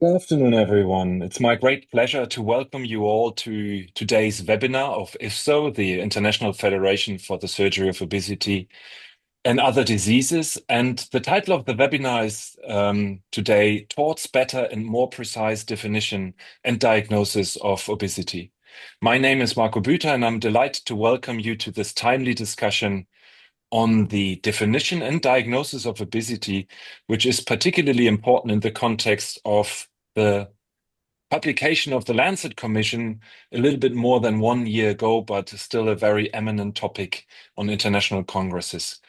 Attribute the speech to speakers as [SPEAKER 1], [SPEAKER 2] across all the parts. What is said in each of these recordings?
[SPEAKER 1] Good afternoon, everyone. It's my great pleasure to welcome you all to today's webinar of IFSO, the International Federation for the Surgery of Obesity and Other Diseases. And the title of the webinar is today, Towards Better and More Precise Definition and Diagnosis of Obesity. My name is Marco Büter, and I'm delighted to welcome you to this timely discussion on the definition and diagnosis of obesity, which is particularly important in the context of the publication of the Lancet Commission a little bit more than 1 year ago, but still a very eminent topic on international congresses.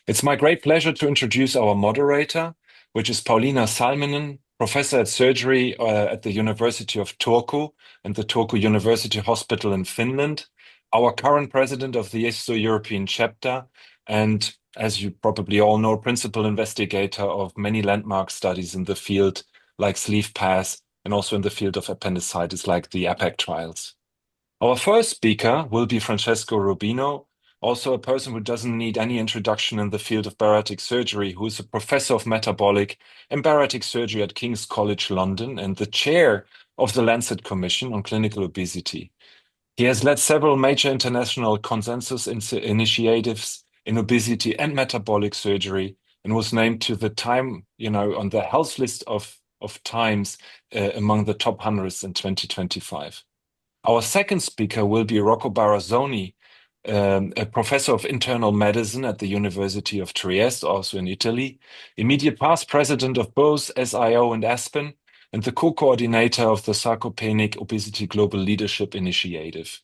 [SPEAKER 1] It's my great pleasure to introduce our moderator, which is Pauliina Salminen, professor at surgery at the University of Turku and the Turku University Hospital in Finland, our current president of the IFSO European chapter, and as you probably all know, principal investigator of many landmark studies in the field like Sleeve Pass and also in the field of appendicitis like the APEC trials. Our first speaker will be Francesco Rubino, also a person who doesn't need any introduction in the field of bariatric surgery, who is a professor of metabolic and bariatric surgery at King's College London and the chair of the Lancet Commission on Clinical Obesity. He has led several major international consensus initiatives in obesity and metabolic surgery and was named to the time, on the health list of times among the top 100s in 2025. Our second speaker will be Rocco Barazzoni, a professor of internal medicine at the University of Trieste, also in Italy, immediate past president of both SIO and Aspen, and the co-coordinator of the Sarcopenic Obesity Global Leadership Initiative.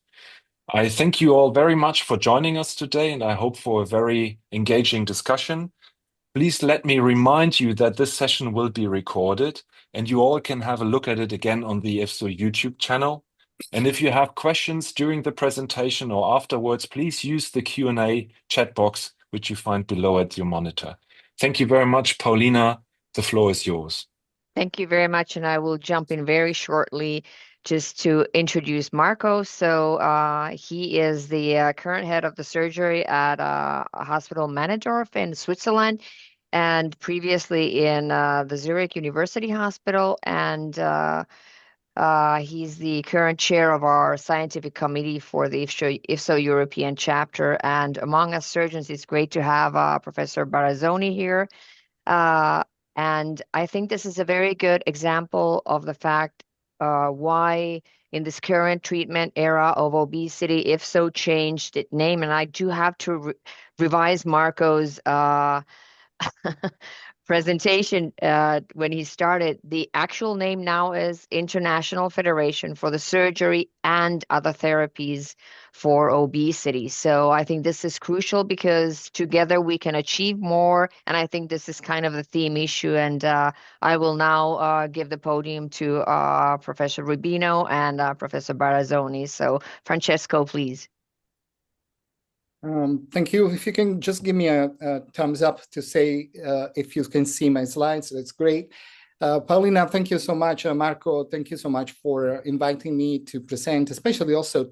[SPEAKER 1] I thank you all very much for joining us today, and I hope for a very engaging discussion. Please let me remind you that this session will be recorded, and you all can have a look at it again on the IFSO YouTube channel. And if you have questions during the presentation or afterwards, please use the Q&A chat box, which you find below at your monitor. Thank you very much, Pauliina. The floor is yours.
[SPEAKER 2] Thank you very much, and I will jump in very shortly just to introduce Marco. So he is the current head of the surgery at Hospital Manedorf in Switzerland, and previously in the Zurich University Hospital. And he's the current chair of our scientific committee for the IFSO European chapter. And among us surgeons, it's great to have Professor Barazzoni here. And I think this is a very good example of the fact why in this current treatment era of obesity, IFSO changed its name. And I do have to revise Marco's presentation when he started. The actual name now is International Federation for the Surgery and Other Therapies for Obesity. So I think this is crucial because together we can achieve more. And I think this is kind of the theme issue. And I will now give the podium to Professor Rubino and Professor Barazzoni. So Francesco, please.
[SPEAKER 3] Thank you. If you can just give me a thumbs up to say if you can see my slides, that's great. Pauliina, thank you so much. Marco, thank you so much for inviting me to present, especially also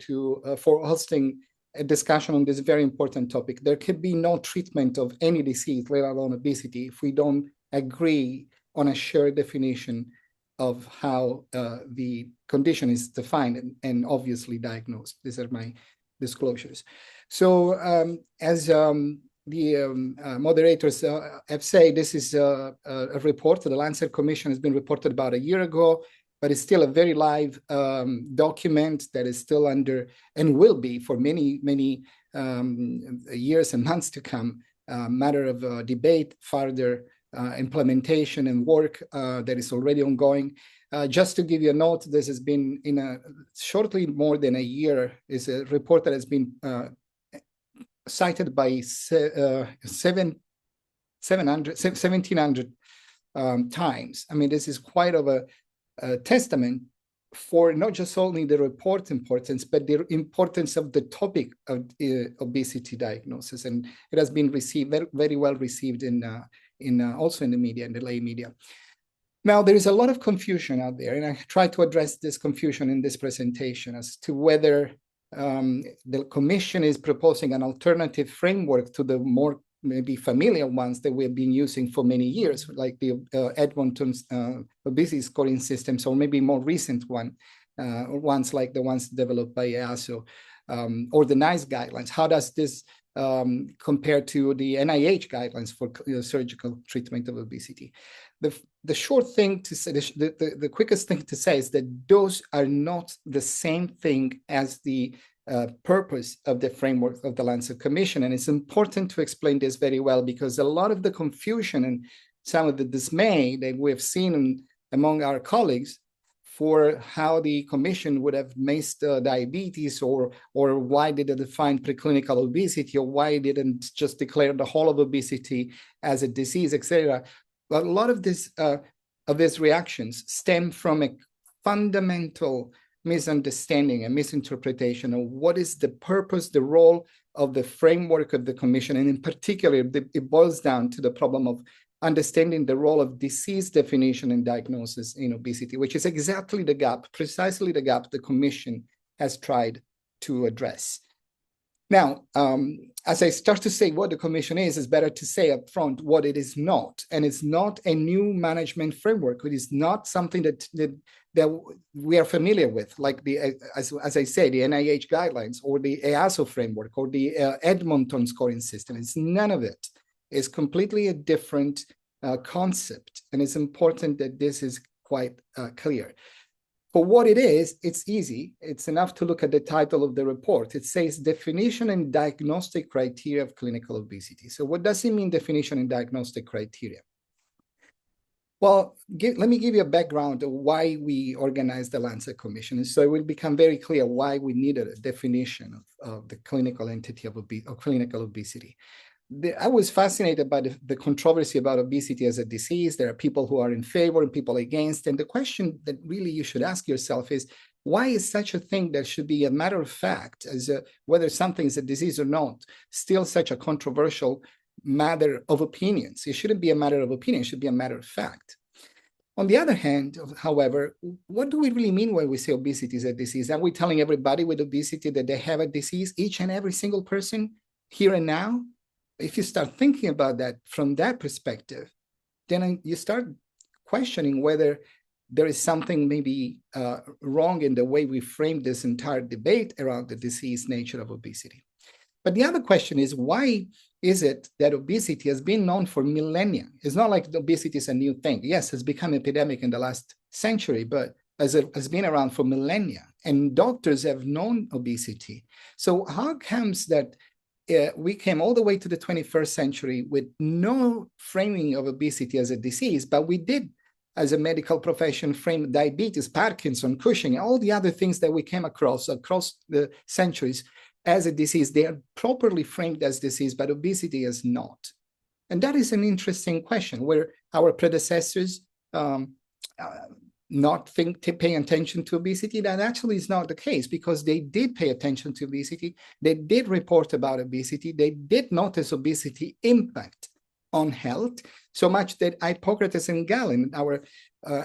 [SPEAKER 3] for hosting a discussion on this very important topic. There could be no treatment of any disease, let alone obesity, if we don't agree on a shared definition of how the condition is defined and obviously diagnosed. These are my disclosures. So as the moderators have said, this is a report. The Lancet Commission has been reported about a year ago, but it's still a very live document that is still under and will be for many, many years and months to come, matter of debate, further implementation and work that is already ongoing. Just to give you a note, this has been in shortly more than a year, is a report that has been cited by 1,700 times. I mean, this is quite of a testament for not just only the report importance, but the importance of the topic of obesity diagnosis. And it has been received, very, very well received also in the media, in the lay media. Now, there is a lot of confusion out there, and I try to address this confusion in this presentation as to whether the Commission is proposing an alternative framework to the more maybe familiar ones that we've been using for many years, like the Edmonton's obesity scoring systems, or maybe more recent ones like the ones developed by EASO, or the NICE guidelines. How does this compare to the NIH guidelines for surgical treatment of obesity? The short thing to say, the quickest thing to say is that those are not the same thing as the purpose of the framework of the Lancet Commission. And it's important to explain this very well, because a lot of the confusion and some of the dismay that we've seen among our colleagues for how the commission would have missed diabetes, or why did it define preclinical obesity, or why didn't just declare the whole of obesity as a disease, etc. But a lot of these reactions stem from a fundamental misunderstanding and misinterpretation of what is the purpose, the role of the framework of the commission. And in particular, it boils down to the problem of understanding the role of disease definition and diagnosis in obesity, which is exactly the gap, precisely the gap the commission has tried to address. Now, as I start to say what the commission is, it's better to say up front what it is not. And it's not a new management framework. It is not something that we are familiar with, like as I say, the NIH guidelines, or the EASO framework, or the Edmonton scoring system. It's none of it. It's completely a different concept. And it's important that this is quite clear. For what it is, it's easy. It's enough to look at the title of the report. It says definition and diagnostic criteria of clinical obesity. So what does it mean, definition and diagnostic criteria? Well, let me give you a background of why we organized the Lancet Commission. So it will become very clear why we needed a definition of the clinical entity of clinical obesity. I was fascinated by the controversy about obesity as a disease. There are people who are in favor and people against. And the question that really you should ask yourself is, why is such a thing that should be a matter of fact, as whether something is a disease or not, still such a controversial matter of opinions? It shouldn't be a matter of opinion, it should be a matter of fact. On the other hand, however, what do we really mean when we say obesity is a disease? Are we telling everybody with obesity that they have a disease, each and every single person, here and now? If you start thinking about that from that perspective, then you start questioning whether there is something maybe wrong in the way we frame this entire debate around the disease nature of obesity. But the other question is, why is it that obesity has been known for millennia? It's not like obesity is a new thing. Yes, it's become epidemic in the last century, but has been around for millennia, and doctors have known obesity. So how comes that we came all the way to the 21st century with no framing of obesity as a disease, but we did, as a medical profession, frame diabetes, Parkinson, Cushing, all the other things that we came across the centuries as a disease. They are properly framed as disease, but obesity is not. And that is an interesting question, where our predecessors not paying attention to obesity. That actually is not the case, because they did pay attention to obesity. They did report about obesity. They did notice obesity impact on health, so much that Hippocrates and Galen, our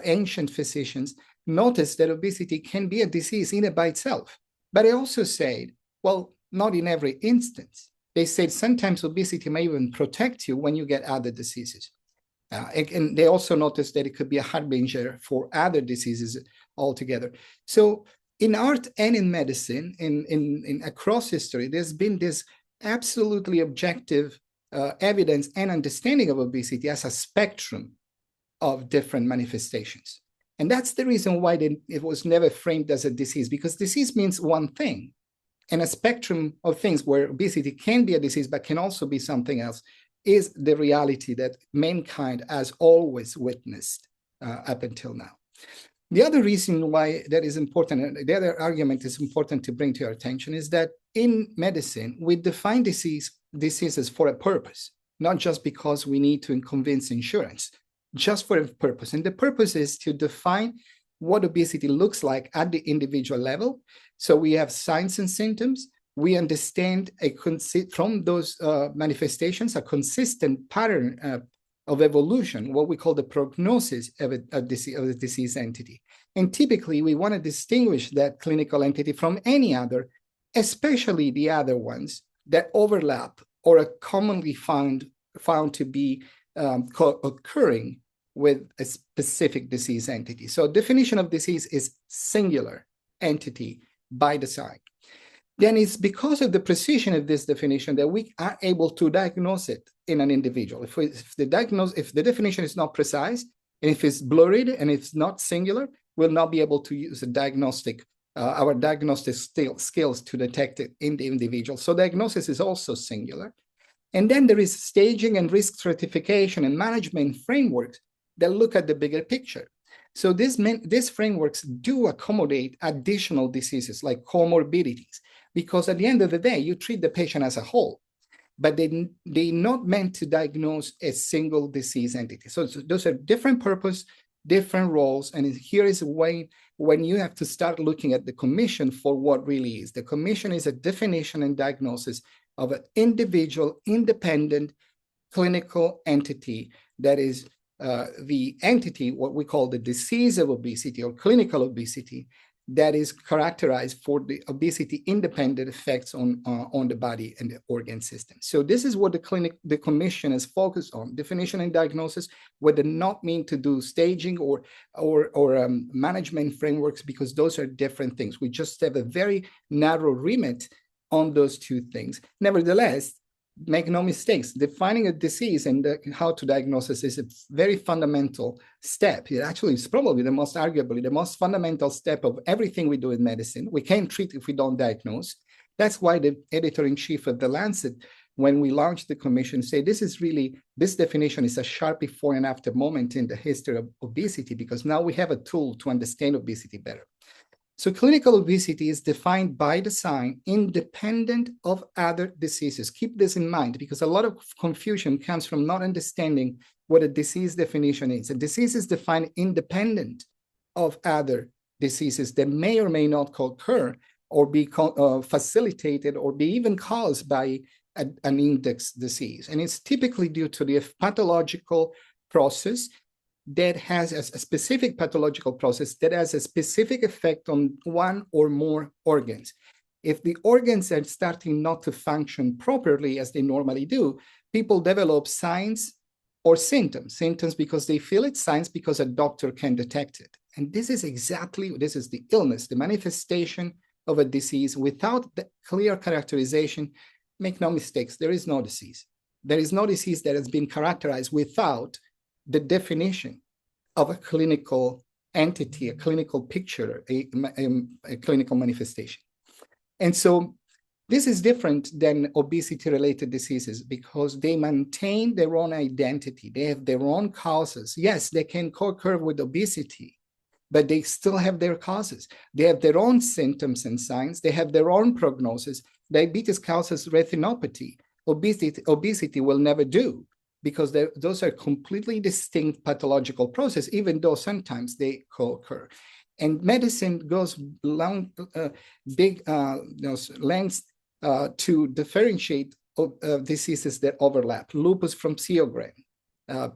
[SPEAKER 3] ancient physicians, noticed that obesity can be a disease in and by itself. But they also said, well, not in every instance. They said sometimes obesity may even protect you when you get other diseases. And they also noticed that it could be a harbinger for other diseases altogether. So in art and in medicine, in across history, there's been this absolutely objective evidence and understanding of obesity as a spectrum of different manifestations. And that's the reason why it was never framed as a disease, because disease means one thing. And a spectrum of things where obesity can be a disease, but can also be something else, is the reality that mankind has always witnessed up until now. The other reason why that is important, the other argument is important to bring to your attention, is that in medicine, we define diseases for a purpose, not just because we need to convince insurance, just for a purpose. And the purpose is to define what obesity looks like at the individual level. So we have signs and symptoms. We understand from those manifestations a consistent pattern of evolution, what we call the prognosis of a disease entity. And typically, we want to distinguish that clinical entity from any other, especially the other ones that overlap or are commonly found to be occurring with a specific disease entity. So definition of disease is singular entity by design. Then it's because of the precision of this definition that we are able to diagnose it in an individual. If the definition is not precise, and if it's blurred and it's not singular, we'll not be able to use our diagnostic skills to detect it in the individual. So diagnosis is also singular. And then there is staging and risk stratification and management frameworks that look at the bigger picture. So these frameworks do accommodate additional diseases like comorbidities, because at the end of the day, you treat the patient as a whole, but they're not meant to diagnose a single disease entity. So those are different purpose, different roles. And here is a way when you have to start looking at the commission for what really is. The commission is a definition and diagnosis of an individual, independent clinical entity that is the entity, what we call the disease of obesity or clinical obesity, that is characterized for the obesity independent effects on the body and the organ system. So this is what the commission is focused on: definition and diagnosis, what they not mean to do staging or management frameworks, because those are different things. We just have a very narrow remit on those two things. Nevertheless, make no mistakes, defining a disease and how to diagnose it is a very fundamental step. It actually is probably arguably the most fundamental step of everything we do in medicine. We can't treat if we don't diagnose. That's why the editor-in-chief of The Lancet, when we launched the commission, say this definition is a sharp before and after moment in the history of obesity, because now we have a tool to understand obesity better. So clinical obesity is defined by design independent of other diseases. Keep this in mind, because a lot of confusion comes from not understanding what a disease definition is. A disease is defined independent of other diseases that may or may not occur or be facilitated or be even caused by an index disease. And it's typically due to the pathological process that has a specific pathological process that has a specific effect on one or more organs. If the organs are starting not to function properly as they normally do, people develop signs or symptoms because they feel it, signs because a doctor can detect it. And this is the illness, the manifestation of a disease without the clear characterization. Make no mistakes, there is no disease. There is no disease that has been characterized without the definition of a clinical entity, a clinical picture, a clinical manifestation. And so this is different than obesity-related diseases because they maintain their own identity. They have their own causes. Yes, they can co-occur with obesity, but they still have their causes. They have their own symptoms and signs. They have their own prognosis. Diabetes causes retinopathy. Obesity will never do, because those are completely distinct pathological processes, even though sometimes they co-occur. And medicine goes big lengths to differentiate diseases that overlap. Lupus from Sjögren,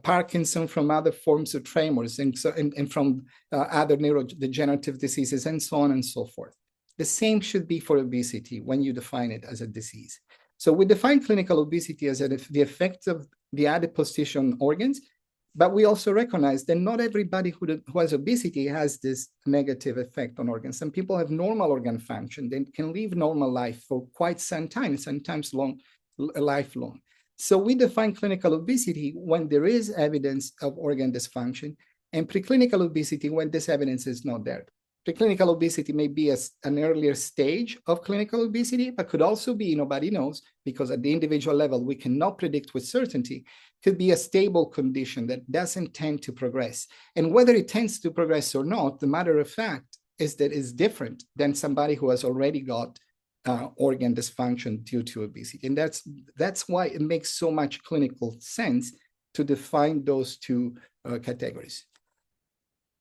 [SPEAKER 3] Parkinson from other forms of tremors, and from other neurodegenerative diseases, and so on and so forth. The same should be for obesity when you define it as a disease. So we define clinical obesity as the effect of the adipose tissue on organs, but we also recognize that not everybody who has obesity has this negative effect on organs. Some people have normal organ function. They can live normal life for quite some time, sometimes lifelong. So we define clinical obesity when there is evidence of organ dysfunction, and preclinical obesity when this evidence is not there. Preclinical obesity may be an earlier stage of clinical obesity, but could also be, nobody knows, because at the individual level, we cannot predict with certainty, could be a stable condition that doesn't tend to progress. And whether it tends to progress or not, the matter of fact is that it's different than somebody who has already got organ dysfunction due to obesity. And that's why it makes so much clinical sense to define those two categories.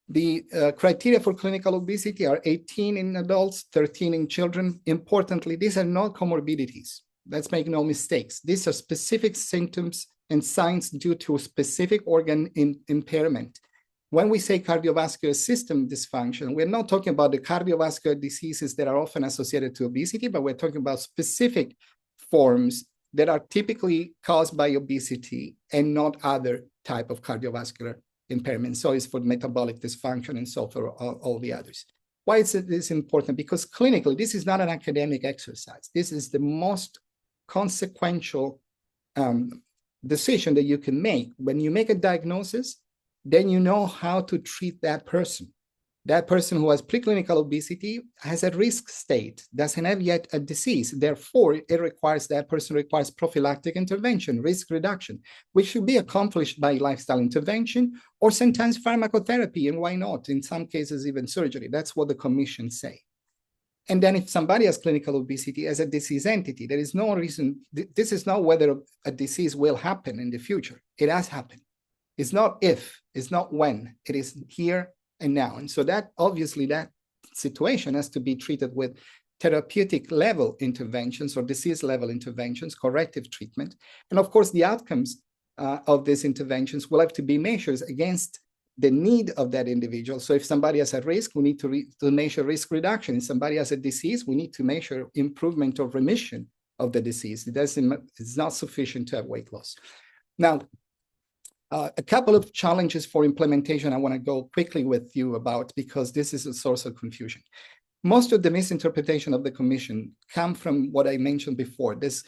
[SPEAKER 3] The criteria for clinical obesity are 18 in adults, 13 in children. Importantly, these are not comorbidities. Let's make no mistakes. These are specific symptoms and signs due to a specific organ impairment. When we say cardiovascular system dysfunction, we're not talking about the cardiovascular diseases that are often associated to obesity, but we're talking about specific forms that are typically caused by obesity and not other type of cardiovascular impairment. So it's for metabolic dysfunction and so for all the others. Why is this important? Because clinically, this is not an academic exercise. This is the most consequential decision that you can make. When you make a diagnosis, then you know how to treat that person. That person who has preclinical obesity has a risk state, doesn't have yet a disease. Therefore, that person requires prophylactic intervention, risk reduction, which should be accomplished by lifestyle intervention or sometimes pharmacotherapy, and why not? In some cases, even surgery. That's what the commission say. And then if somebody has clinical obesity as a disease entity, there is no reason, this is not whether a disease will happen in the future. It has happened. It's not if, it's not when, it is here and now. And so that obviously that situation has to be treated with therapeutic level interventions or disease level interventions, corrective treatment. And of course, the outcomes of these interventions will have to be measured against the need of that individual. So if somebody has a risk, we need to measure risk reduction. If somebody has a disease, we need to measure improvement or remission of the disease. It's not sufficient to have weight loss. Now, a couple of challenges for implementation I want to go quickly with you about, because this is a source of confusion. Most of the misinterpretation of the commission come from what I mentioned before, this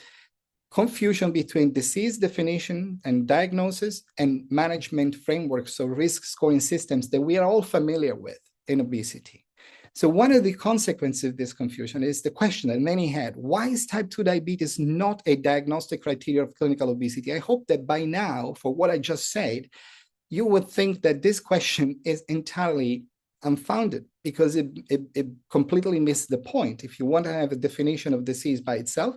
[SPEAKER 3] confusion between disease definition and diagnosis and management frameworks, so risk scoring systems that we are all familiar with in obesity. So one of the consequences of this confusion is the question that many had: why is type 2 diabetes not a diagnostic criteria of clinical obesity? I hope that by now, for what I just said, you would think that this question is entirely unfounded, because it completely missed the point. If you want to have a definition of disease by itself,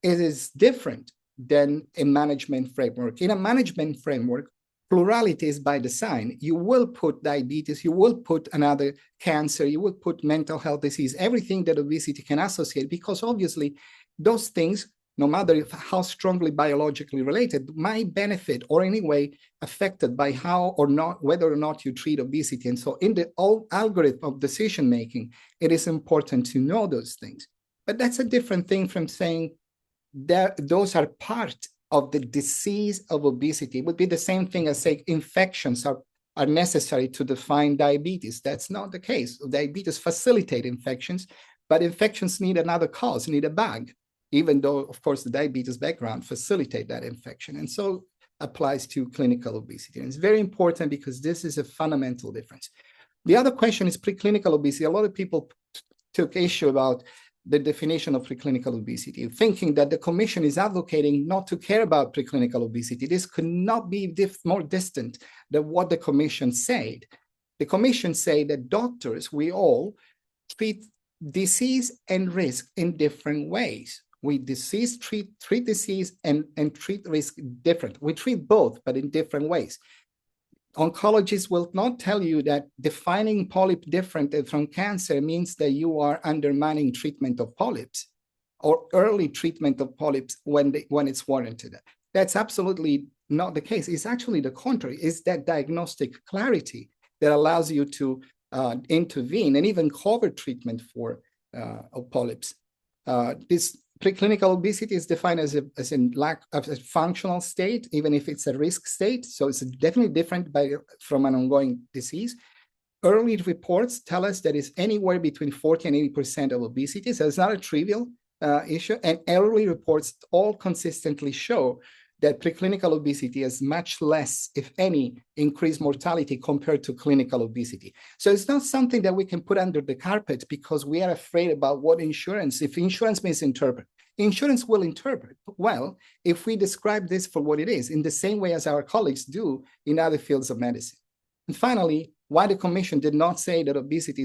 [SPEAKER 3] it is different than a management framework. In a management framework, plurality is by design. You will put diabetes, you will put another cancer, you will put mental health disease, everything that obesity can associate, because obviously those things, no matter how strongly biologically related, might benefit or in any way affected by how or not, whether or not you treat obesity. And so in the algorithm of decision making, it is important to know those things. But that's a different thing from saying that those are part of the disease of obesity. It would be the same thing as saying infections are necessary to define diabetes. That's not the case. Diabetes facilitate infections, but infections need another cause, need a bug, even though, of course, the diabetes background facilitate that infection. And so applies to clinical obesity. And it's very important because this is a fundamental difference. The other question is preclinical obesity. A lot of people took issue about the definition of preclinical obesity, thinking that the commission is advocating not to care about preclinical obesity. This could not be more distant than what the commission said. The commission said that doctors, we all treat disease and risk in different ways. We treat disease and treat risk different. We treat both, but in different ways. Oncologists will not tell you that defining polyp different from cancer means that you are undermining treatment of polyps or early treatment of polyps when it's warranted. That's absolutely not the case. It's actually the contrary. It's that diagnostic clarity that allows you to intervene and even cover treatment for polyps. This preclinical obesity is defined as a lack of a functional state, even if it's a risk state. So it's definitely different from an ongoing disease. Early reports tell us that it's anywhere between 40 and 80% of obesity. So it's not a trivial issue. And early reports all consistently show that preclinical obesity has much less, if any, increased mortality compared to clinical obesity. So it's not something that we can put under the carpet because we are afraid about what if insurance misinterpret. Insurance will interpret well if we describe this for what it is, in the same way as our colleagues do in other fields of medicine. And finally, why the commission did not say that obesity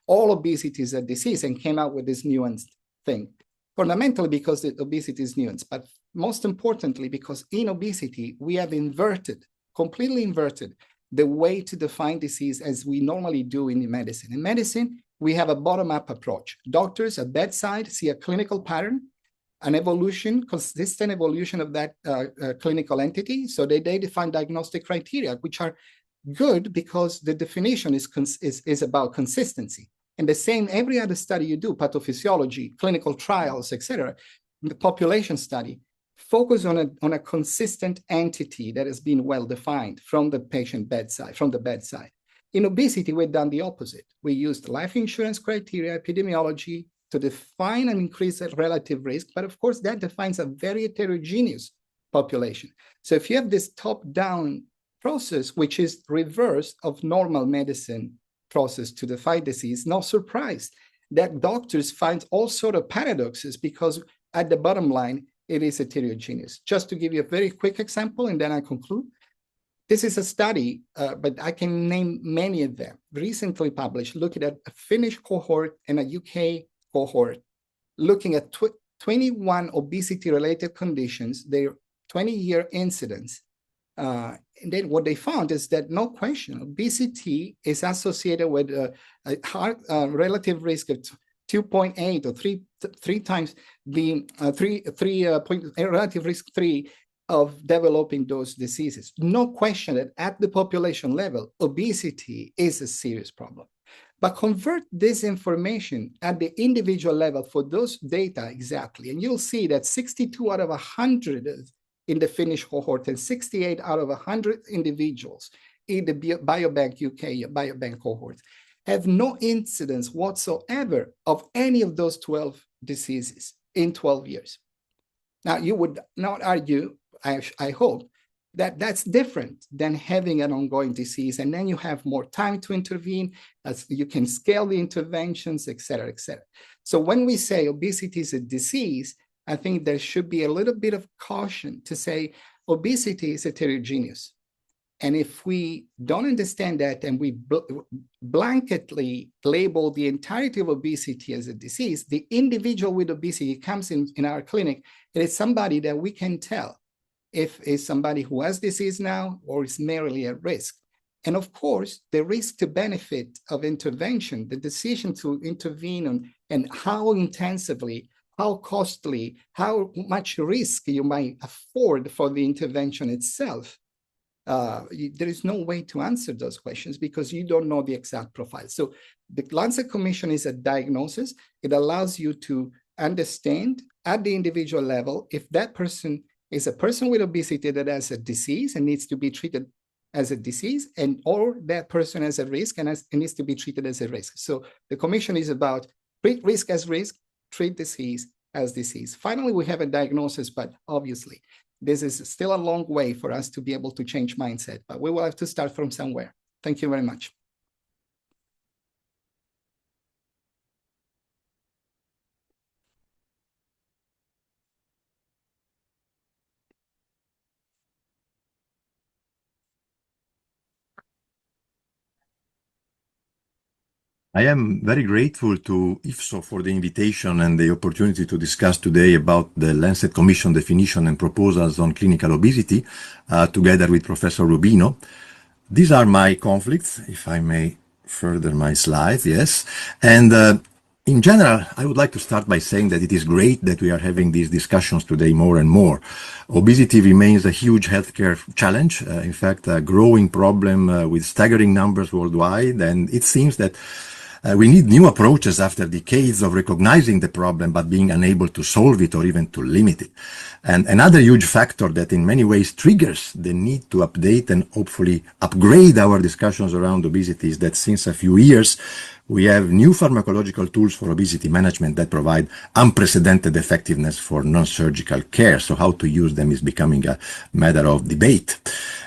[SPEAKER 3] all obesity is a disease and came out with this nuanced thing. Fundamentally because obesity is nuanced, but most importantly because in obesity, we have completely inverted the way to define disease as we normally do in medicine. In medicine, we have a bottom-up approach. Doctors at bedside see a clinical pattern, an evolution, consistent evolution of that clinical entity. So they define diagnostic criteria, which are good because the definition is about consistency. And the same, every other study you do, pathophysiology, clinical trials, etc., the population study, focus on a consistent entity that has been well defined from the patient bedside, from the bedside. In obesity, we've done the opposite. We used life insurance criteria, epidemiology to define and increase the relative risk, but of course that defines a very heterogeneous population. So if you have this top-down process, which is reverse of normal medicine process to define disease, no surprise that doctors find all sort of paradoxes because at the bottom line, it is heterogeneous. Just to give you a very quick example, and then I conclude. This is a study, but I can name many of them, recently published, looking at a Finnish cohort and a UK cohort, looking at 21 obesity-related conditions, their 20-year incidence. And then what they found is that no question, obesity is associated with a relative risk of 2.8 or three times the relative risk 3 of developing those diseases. No question that at the population level, obesity is a serious problem. But convert this information at the individual level for those data exactly, and you'll see that 62 out of 100 in the Finnish cohort and 68 out of 100 individuals in the Biobank UK Biobank cohort have no incidence whatsoever of any of those 12 diseases in 12 years. Now, you would not argue, I hope, that that's different than having an ongoing disease, and then you have more time to intervene, as you can scale the interventions, et cetera, et cetera. So when we say obesity is a disease, I think there should be a little bit of caution to say obesity is heterogeneous. And if we don't understand that and we blanketly label the entirety of obesity as a disease, the individual with obesity comes in our clinic, it is somebody that we can tell if it's somebody who has disease now or is merely at risk. And of course, the risk to benefit of intervention, the decision to intervene on, and how intensively, how costly, how much risk you might afford for the intervention itself. There is no way to answer those questions because you don't know the exact profile. So the Lancet Commission is a diagnosis. It allows you to understand at the individual level if that person is a person with obesity that has a disease and needs to be treated as a disease, and or that person has a risk and needs to be treated as a risk. So the commission is about treat risk as risk, treat disease as disease. Finally, we have a diagnosis, but obviously, this is still a long way for us to be able to change mindset, but we will have to start from somewhere. Thank you very much.
[SPEAKER 4] I am very grateful to IFSO for the invitation and the opportunity to discuss today about the Lancet Commission definition and proposals on clinical obesity, together with Professor Rubino. These are my conflicts, if I may further my slides, yes. And in general, I would like to start by saying that it is great that we are having these discussions today more and more. Obesity remains a huge healthcare challenge, in fact, a growing problem with staggering numbers worldwide, and it seems that we need new approaches after decades of recognizing the problem but being unable to solve it or even to limit it. And another huge factor that in many ways triggers the need to update and hopefully upgrade our discussions around obesity is that since a few years, we have new pharmacological tools for obesity management that provide unprecedented effectiveness for non-surgical care. So how to use them is becoming a matter of debate.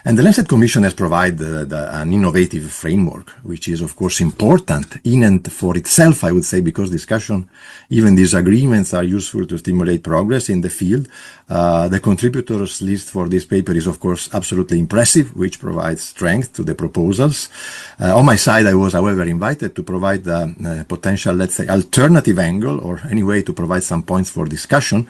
[SPEAKER 4] And the Lancet Commission has provided an innovative framework, which is of course important in and for itself, I would say, because discussion, even disagreements are useful to stimulate progress in the field. The contributors list for this paper is of course absolutely impressive, which provides strength to the proposals. On my side, I was, however, invited to provide a potential, let's say, alternative angle, or any way to provide some points for discussion,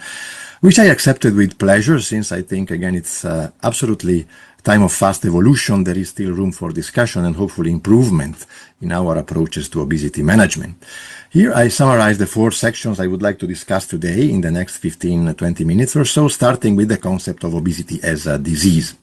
[SPEAKER 4] which I accepted with pleasure, since I think, again, it's absolutely time of fast evolution. There is still room for discussion and hopefully improvement in our approaches to obesity management. Here I summarize the 4 sections I would like to discuss today in the next 15-20 minutes or so, starting with the concept of obesity as a disease.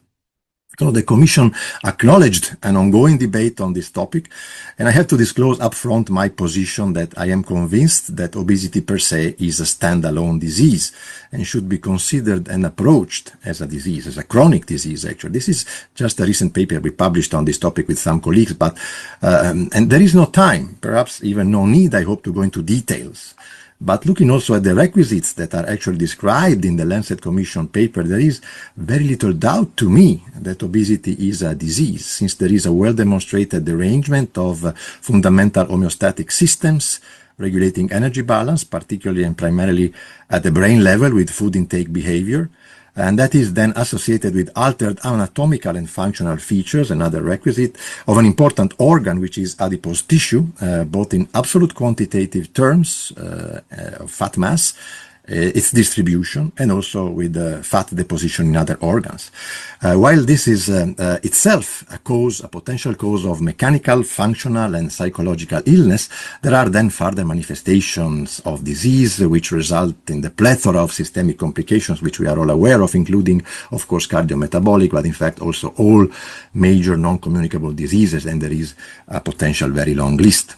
[SPEAKER 4] So the Commission acknowledged an ongoing debate on this topic, and I have to disclose upfront my position that I am convinced that obesity per se is a standalone disease and should be considered and approached as a disease, as a chronic disease, actually. This is just a recent paper we published on this topic with some colleagues, but and there is no time, perhaps even no need, I hope, to go into details. But looking also at the requisites that are actually described in the Lancet Commission paper, there is very little doubt to me that obesity is a disease, since there is a well-demonstrated derangement of fundamental homeostatic systems regulating energy balance, particularly and primarily at the brain level with food intake behavior. And that is then associated with altered anatomical and functional features, another requisite of an important organ, which is adipose tissue, both in absolute quantitative terms of fat mass, its distribution, and also with fat deposition in other organs. While this is itself a potential cause of mechanical, functional, and psychological illness, there are then further manifestations of disease which result in the plethora of systemic complications which we are all aware of, including, of course, cardiometabolic, but in fact also all major non-communicable diseases, and there is a potential very long list.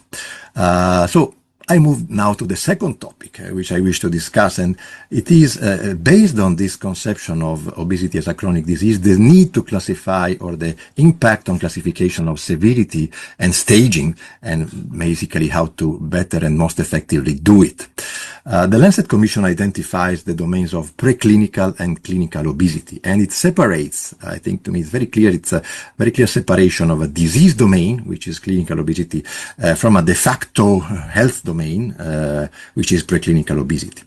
[SPEAKER 4] So I move now to the second topic, which I wish to discuss, and it is based on this conception of obesity as a chronic disease, the need to classify, or the impact on classification of severity and staging, and basically how to better and most effectively do it. The Lancet Commission identifies the domains of preclinical and clinical obesity, and it separates, I think to me it's very clear, it's a very clear separation of a disease domain, which is clinical obesity, from a de facto health domain, which is preclinical obesity.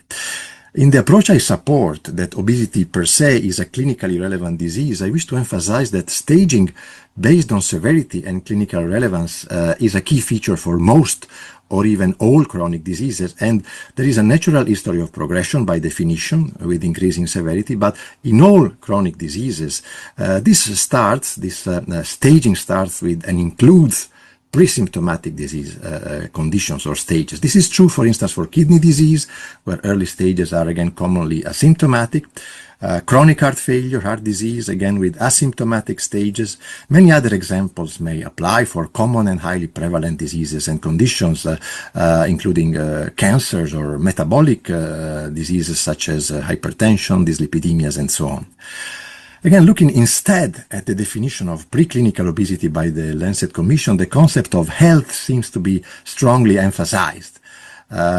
[SPEAKER 4] In the approach I support, that obesity per se is a clinically relevant disease, I wish to emphasize that staging based on severity and clinical relevance is a key feature for most or even all chronic diseases, and there is a natural history of progression by definition with increasing severity, but in all chronic diseases, this staging starts with and includes pre-symptomatic disease conditions or stages. This is true, for instance, for kidney disease, where early stages are again commonly asymptomatic. Chronic heart failure, heart disease, again with asymptomatic stages. Many other examples may apply for common and highly prevalent diseases and conditions, including cancers or metabolic diseases such as hypertension, dyslipidemias, and so on. Again, looking instead at the definition of preclinical obesity by the Lancet Commission, the concept of health seems to be strongly emphasized.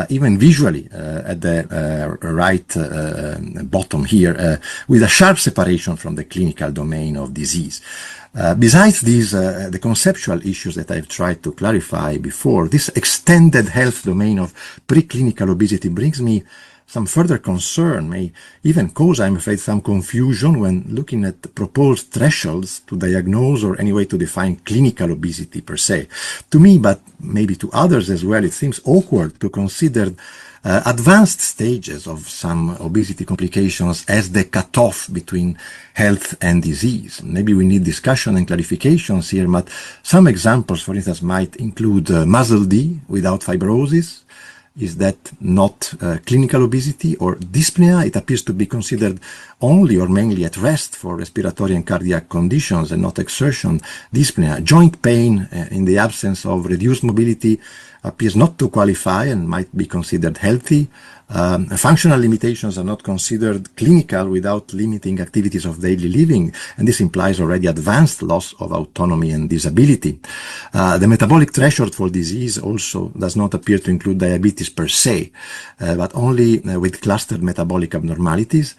[SPEAKER 4] Even visually at the right bottom here, with a sharp separation from the clinical domain of disease. Besides these, the conceptual issues that I've tried to clarify before, this extended health domain of preclinical obesity brings me some further concern, may even cause, I'm afraid, some confusion when looking at proposed thresholds to diagnose or any way to define clinical obesity per se. To me, but maybe to others as well, it seems awkward to consider advanced stages of some obesity complications as the cutoff between health and disease. Maybe we need discussion and clarifications here, but some examples, for instance, might include muscle D without fibrosis. Is that not clinical obesity? Or dyspnea? It appears to be considered only or mainly at rest for respiratory and cardiac conditions and not exertion dyspnea. Joint pain in the absence of reduced mobility appears not to qualify and might be considered healthy. Functional limitations are not considered clinical without limiting activities of daily living, and this implies already advanced loss of autonomy and disability. The metabolic threshold for disease also does not appear to include diabetes per se, but only with clustered metabolic abnormalities.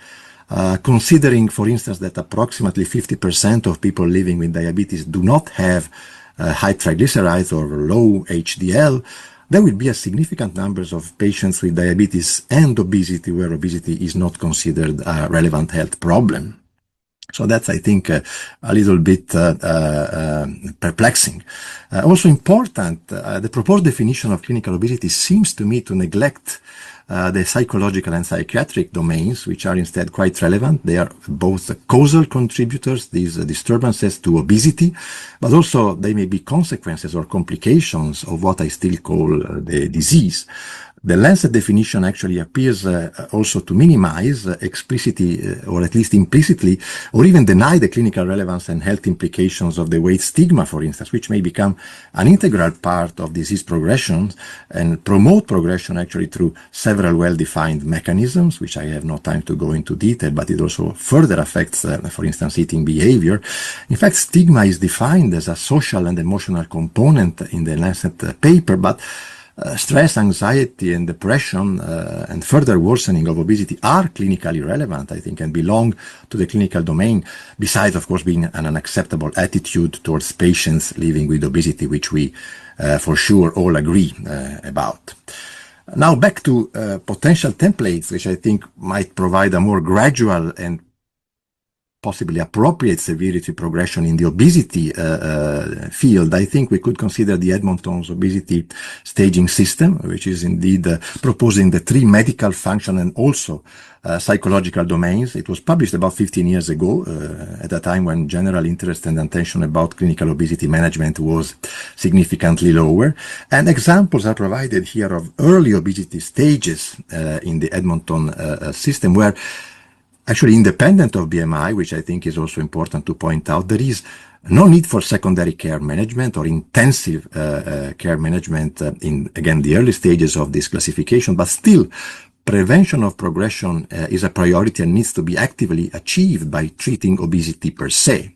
[SPEAKER 4] Considering, for instance, that approximately 50% of people living with diabetes do not have high triglycerides or low HDL, there will be a significant numbers of patients with diabetes and obesity where obesity is not considered a relevant health problem. So that's, I think, a little bit perplexing. Also important, the proposed definition of clinical obesity seems to me to neglect the psychological and psychiatric domains, which are instead quite relevant. They are both causal contributors, these disturbances, to obesity, but also they may be consequences or complications of what I still call the disease. The Lancet definition actually appears also to minimize explicitly or at least implicitly or even deny the clinical relevance and health implications of the weight stigma, for instance, which may become an integral part of disease progression and promote progression actually through several well-defined mechanisms, which I have no time to go into detail, but it also further affects, for instance, eating behavior. In fact, stigma is defined as a social and emotional component in the Lancet paper, but stress, anxiety, and depression and further worsening of obesity are clinically relevant, I think, and belong to the clinical domain, besides, of course, being an unacceptable attitude towards patients living with obesity, which we for sure all agree about. Now back to potential templates, which I think might provide a more gradual and possibly appropriate severity progression in the obesity field. I think we could consider the Edmonton's obesity staging system, which is indeed proposing the 3 medical, function, and also psychological domains. It was published about 15 years ago, at a time when general interest and attention about clinical obesity management was significantly lower. And examples are provided here of early obesity stages in the Edmonton system, where actually, independent of BMI, which I think is also important to point out, there is no need for secondary care management or intensive care management in, again, the early stages of this classification, but still, prevention of progression is a priority and needs to be actively achieved by treating obesity per se.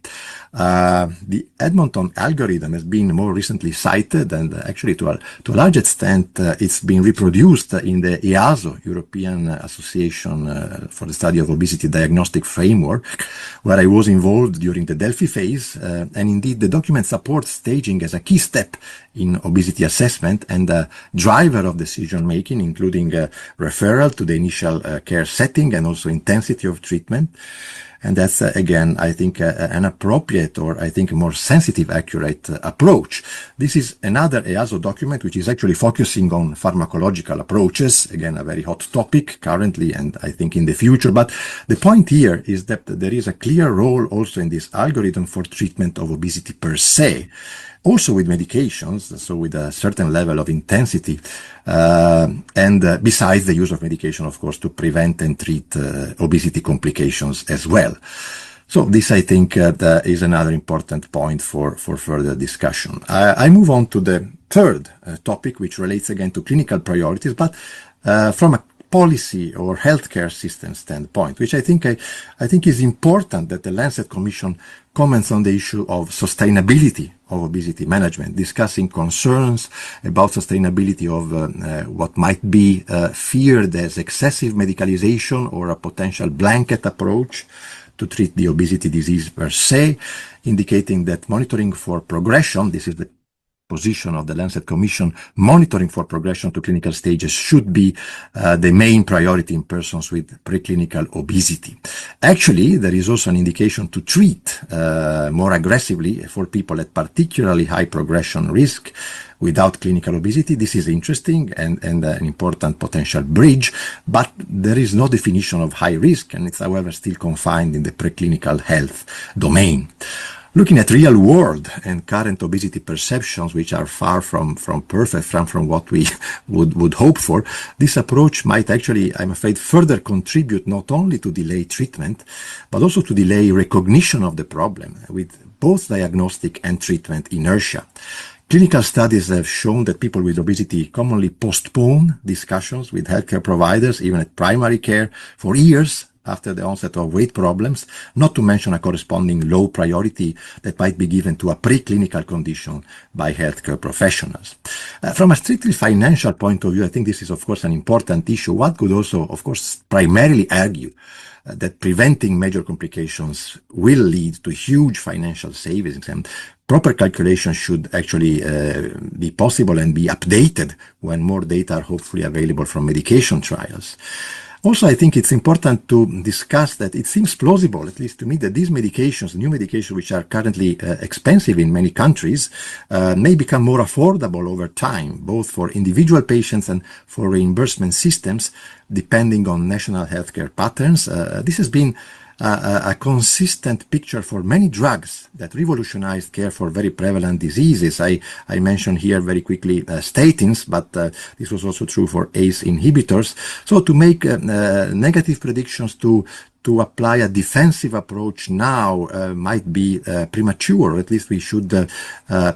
[SPEAKER 4] The Edmonton algorithm has been more recently cited, and actually to a large extent it's been reproduced in the EASO, European Association for the Study of Obesity Diagnostic Framework, where I was involved during the Delphi phase, and indeed the document supports staging as a key step in obesity assessment and a driver of decision making, including referral to the initial care setting and also intensity of treatment. And that's, again, I think, an appropriate or I think a more sensitive, accurate approach. This is another EASO document which is actually focusing on pharmacological approaches, again, a very hot topic currently and I think in the future. But the point here is that there is a clear role also in this algorithm for treatment of obesity per se. Also with medications, so with a certain level of intensity, and besides the use of medication, of course, to prevent and treat obesity complications as well. So this, I think, is another important point for further discussion. I move on to the third topic, which relates again to clinical priorities, but from a policy or healthcare system standpoint, which I think is important that the Lancet Commission comments on the issue of sustainability of obesity management, discussing concerns about sustainability of what might be feared as excessive medicalization or a potential blanket approach to treat the obesity disease per se, indicating that monitoring for progression, this is the position of the Lancet Commission, monitoring for progression to clinical stages should be the main priority in persons with preclinical obesity. Actually, there is also an indication to treat more aggressively for people at particularly high progression risk without clinical obesity. This is interesting and an important potential bridge, but there is no definition of high risk, and it's, however, still confined in the preclinical health domain. Looking at real world and current obesity perceptions, which are far from perfect, from what we would hope for, this approach might actually, I'm afraid, further contribute not only to delay treatment, but also to delay recognition of the problem with both diagnostic and treatment inertia. Clinical studies have shown that people with obesity commonly postpone discussions with healthcare providers, even at primary care, for years after the onset of weight problems, not to mention a corresponding low priority that might be given to a preclinical condition by healthcare professionals. From a strictly financial point of view, I think this is, of course, an important issue. One could also, of course, primarily argue that preventing major complications will lead to huge financial savings, and proper calculations should actually be possible and be updated when more data are hopefully available from medication trials. Also, I think it's important to discuss that it seems plausible, at least to me, that these medications, new medications which are currently expensive in many countries, may become more affordable over time, both for individual patients and for reimbursement systems, depending on national healthcare patterns. This has been a consistent picture for many drugs that revolutionized care for very prevalent diseases. I mentioned here very quickly statins, but this was also true for ACE inhibitors. So to make negative predictions to apply a defensive approach now might be premature, or at least we should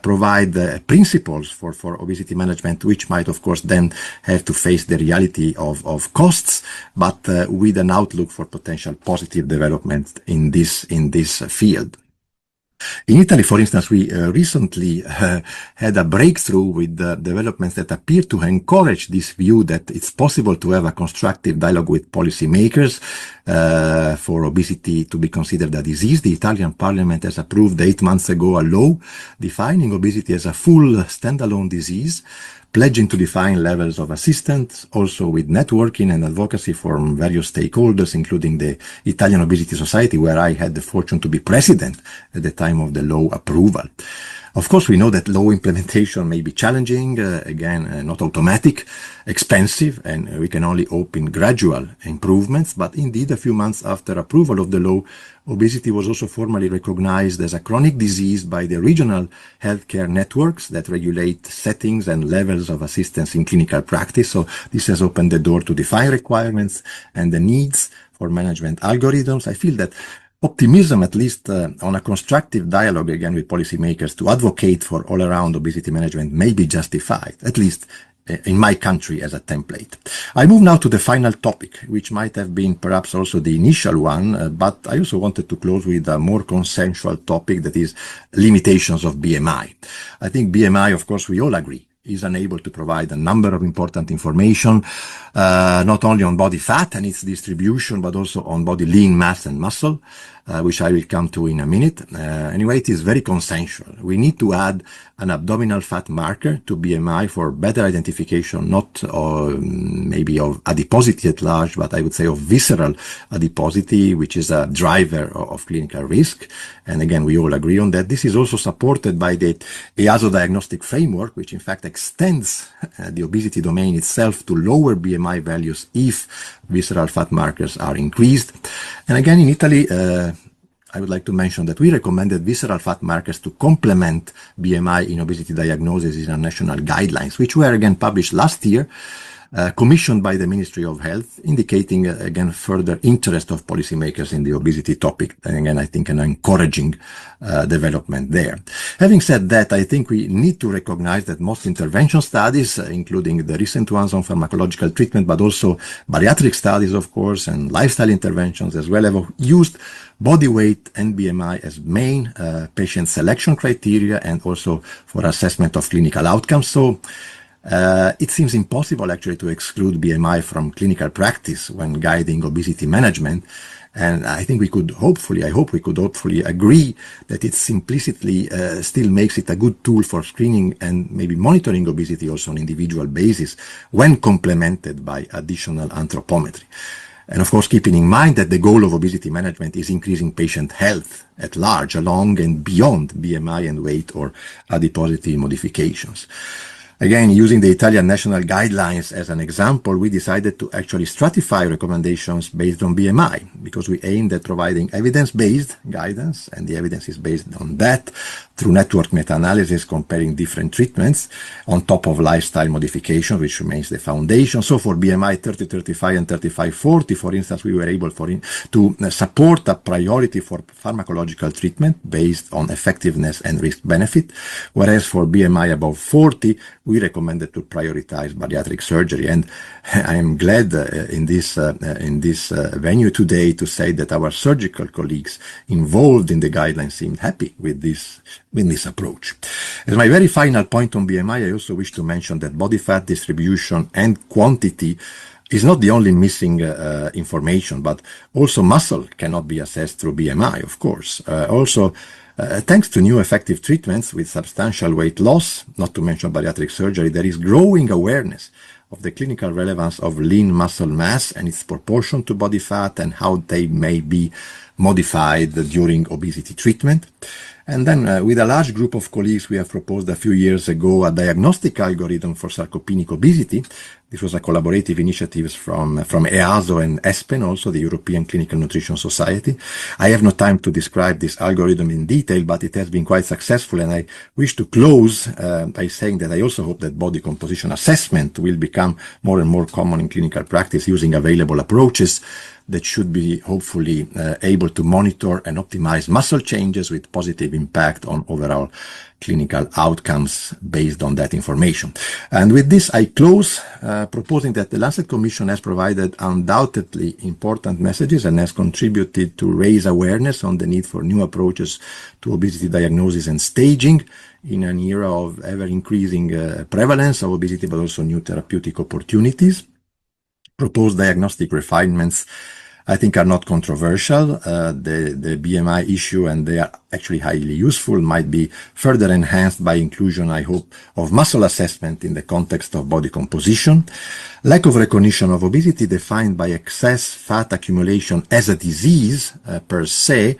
[SPEAKER 4] provide principles for obesity management, which might, of course, then have to face the reality of costs, but with an outlook for potential positive development in this field. In Italy, for instance, we recently had a breakthrough with developments that appear to encourage this view that it's possible to have a constructive dialogue with policymakers for obesity to be considered a disease. The Italian parliament has approved 8 months ago a law defining obesity as a full standalone disease, pledging to define levels of assistance, also with networking and advocacy from various stakeholders, including the Italian Obesity Society, where I had the fortune to be president at the time of the law approval. Of course, we know that law implementation may be challenging, not automatic, expensive, and we can only hope in gradual improvements. But indeed, a few months after approval of the law, obesity was also formally recognized as a chronic disease by the regional healthcare networks that regulate settings and levels of assistance in clinical practice. So this has opened the door to define requirements and the needs for management algorithms. I feel that optimism, at least on a constructive dialogue again with policymakers to advocate for all-around obesity management, may be justified, at least in my country as a template. I move now to the final topic, which might have been perhaps also the initial one, but I also wanted to close with a more consensual topic, that is limitations of BMI. I think BMI, of course, we all agree, is unable to provide a number of important information, not only on body fat and its distribution, but also on body lean mass and muscle, which I will come to in a minute. Anyway, it is very consensual. We need to add an abdominal fat marker to BMI for better identification, not maybe of adiposity at large, but I would say of visceral adiposity, which is a driver of clinical risk. And again, we all agree on that. This is also supported by the EASO diagnostic framework, which in fact extends the obesity domain itself to lower BMI values if visceral fat markers are increased. And again, in Italy, I would like to mention that we recommended visceral fat markers to complement BMI in obesity diagnosis in our national guidelines, which were again published last year, commissioned by the Ministry of Health, indicating again further interest of policymakers in the obesity topic. And again, I think an encouraging development there. Having said that, I think we need to recognize that most intervention studies, including the recent ones on pharmacological treatment, but also bariatric studies, of course, and lifestyle interventions as well, have used body weight and BMI as main patient selection criteria and also for assessment of clinical outcomes. So it seems impossible actually to exclude BMI from clinical practice when guiding obesity management. And I think I hope we could hopefully agree that it implicitly still makes it a good tool for screening and maybe monitoring obesity also on an individual basis when complemented by additional anthropometry. And of course, keeping in mind that the goal of obesity management is increasing patient health at large, along and beyond BMI and weight or adiposity modifications. Again, using the Italian national guidelines as an example, we decided to actually stratify recommendations based on BMI because we aimed at providing evidence-based guidance, and the evidence is based on that through network meta-analysis comparing different treatments on top of lifestyle modification, which remains the foundation. So for BMI 30-35 and 35-40, for instance, we were able to support a priority for pharmacological treatment based on effectiveness and risk-benefit, whereas for BMI above 40, we recommended to prioritize bariatric surgery. And I am glad in this venue today to say that our surgical colleagues involved in the guidelines seemed happy with this approach. As my very final point on BMI, I also wish to mention that body fat distribution and quantity is not the only missing information, but also muscle cannot be assessed through BMI, of course. Thanks to new effective treatments with substantial weight loss, not to mention bariatric surgery, there is growing awareness of the clinical relevance of lean muscle mass and its proportion to body fat and how they may be modified during obesity treatment. And then with a large group of colleagues, we have proposed a few years ago a diagnostic algorithm for sarcopenic obesity. This was a collaborative initiative from EASO and ESPEN, also the European Clinical Nutrition Society. I have no time to describe this algorithm in detail, but it has been quite successful. And I wish to close by saying that I also hope that body composition assessment will become more and more common in clinical practice using available approaches that should be hopefully able to monitor and optimize muscle changes with positive impact on overall clinical outcomes based on that information. And with this, I close proposing that the Lancet Commission has provided undoubtedly important messages and has contributed to raise awareness on the need for new approaches to obesity diagnosis and staging in an era of ever-increasing prevalence of obesity, but also new therapeutic opportunities. Proposed diagnostic refinements, I think, are not controversial. The BMI issue, and they are actually highly useful, might be further enhanced by inclusion, I hope, of muscle assessment in the context of body composition. Lack of recognition of obesity defined by excess fat accumulation as a disease per se,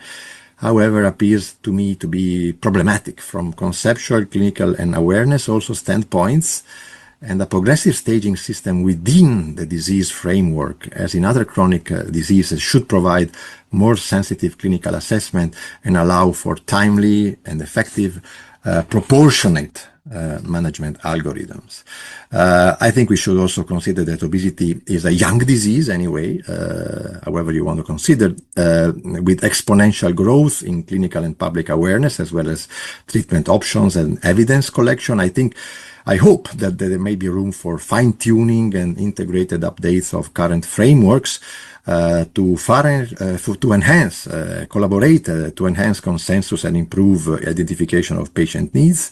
[SPEAKER 4] however, appears to me to be problematic from conceptual, clinical, and awareness also standpoints. And a progressive staging system within the disease framework, as in other chronic diseases, should provide more sensitive clinical assessment and allow for timely and effective, proportionate management algorithms. I think we should also consider that obesity is a young disease anyway, however you want to consider, with exponential growth in clinical and public awareness, as well as treatment options and evidence collection. I hope that there may be room for fine-tuning and integrated updates of current frameworks to enhance, collaborate, to enhance consensus and improve identification of patient needs,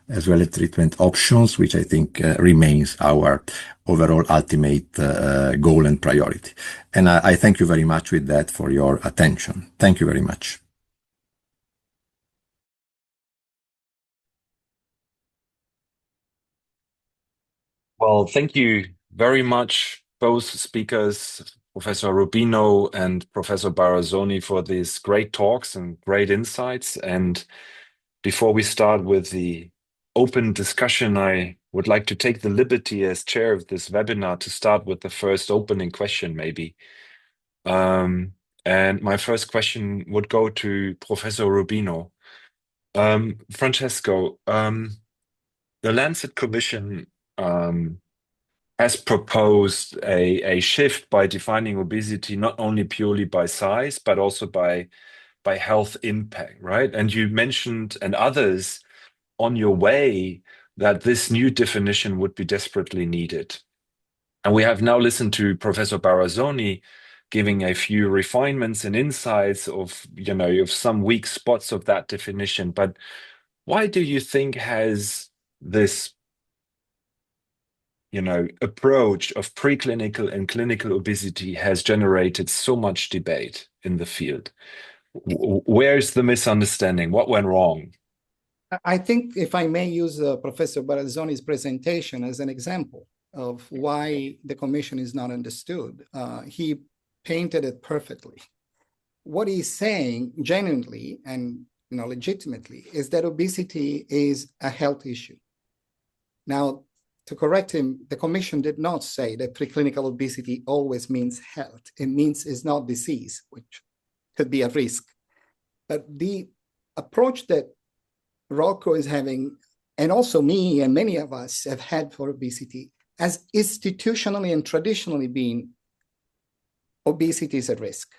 [SPEAKER 4] as well as treatment options, which I think remains our overall ultimate goal and priority. And I thank you very much with that for your attention. Thank you very much.
[SPEAKER 1] Well, thank you very much, both speakers, Professor Rubino and Professor Barazzoni, for these great talks and great insights. And before we start with the open discussion, I would like to take the liberty as chair of this webinar to start with the first opening question, maybe. And my first question would go to Professor Rubino. Francesco, the Lancet Commission has proposed a shift by defining obesity not only purely by size, but also by health impact, right? And you mentioned, and others on your way, that this new definition would be desperately needed. And we have now listened to Professor Barazzoni giving a few refinements and insights of, of some weak spots of that definition. But why do you think has this approach of preclinical and clinical obesity has generated so much debate in the field? Where's the misunderstanding? What went wrong?
[SPEAKER 3] I think, if I may use Professor Barazzoni's presentation as an example of why the Commission is not understood, he painted it perfectly. What he's saying genuinely and legitimately is that obesity is a health issue. Now, to correct him, the Commission did not say that preclinical obesity always means health. It means it's not disease, which could be a risk. But the approach that Rocco is having, and also me and many of us have had for obesity, has institutionally and traditionally been obesity is a risk.